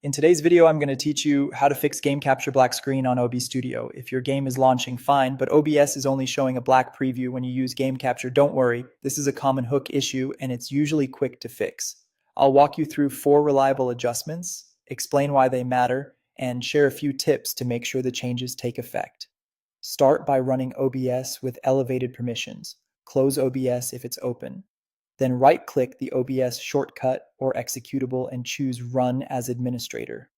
In today's video, I'm going to teach you how to fix game capture black screen on OBS Studio. If your game is launching, fine, but OBS is only showing a black preview when you use game capture. Don't worry, this is a common hook issue and it's usually quick to fix. I'll walk you through 4 reliable adjustments, explain why they matter, and share a few tips to make sure the changes take effect. Start by running OBS with elevated permissions. Close OBS if it's open. Then right-click the OBS shortcut or executable and choose Run as Administrator.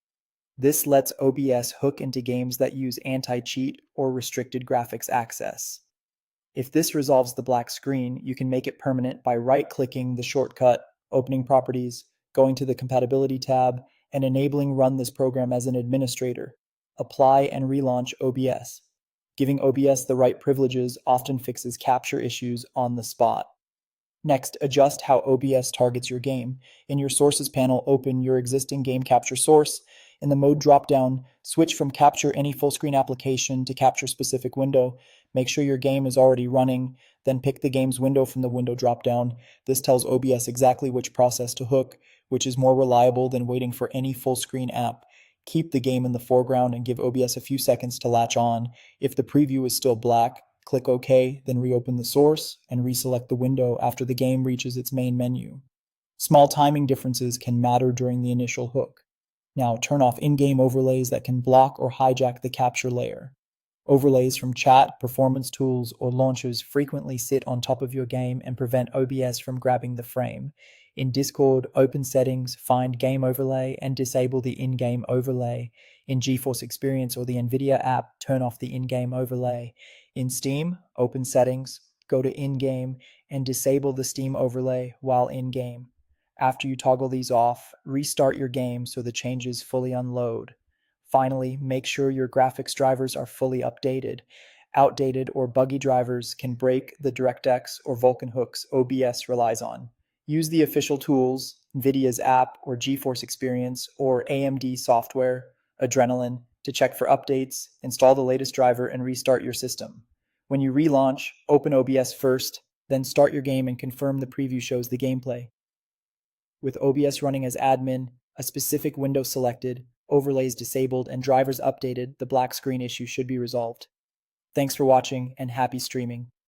This lets OBS hook into games that use anti-cheat or restricted graphics access. If this resolves the black screen, you can make it permanent by right-clicking the shortcut, opening Properties, going to the Compatibility tab, and enabling Run this program as an administrator. Apply and relaunch OBS. Giving OBS the right privileges often fixes capture issues on the spot. Next, adjust how OBS targets your game. In your Sources panel, open your existing game capture source. In the Mode dropdown, switch from Capture Any Full-Screen Application to Capture Specific Window. Make sure your game is already running, then pick the game's window from the window dropdown. This tells OBS exactly which process to hook, which is more reliable than waiting for any full-screen app. Keep the game in the foreground and give OBS a few seconds to latch on. If the preview is still black, click OK, then reopen the source and reselect the window after the game reaches its main menu. Small timing differences can matter during the initial hook. Now turn off in-game overlays that can block or hijack the capture layer. Overlays from chat, performance tools, or launchers frequently sit on top of your game and prevent OBS from grabbing the frame. In Discord, open Settings, find Game Overlay, and disable the in-game overlay. In GeForce Experience or the NVIDIA app, turn off the in-game overlay. In Steam, open Settings, go to In-Game, and disable the Steam overlay while in-game. After you toggle these off, restart your game so the changes fully unload. Finally, make sure your graphics drivers are fully updated. Outdated or buggy drivers can break the DirectX or Vulkan hooks OBS relies on. Use the official tools, NVIDIA's app or GeForce Experience or AMD software, Adrenaline, to check for updates, install the latest driver, and restart your system. When you relaunch, open OBS first, then start your game and confirm the preview shows the gameplay. With OBS running as admin, a specific window selected, overlays disabled, and drivers updated, the black screen issue should be resolved. Thanks for watching and happy streaming.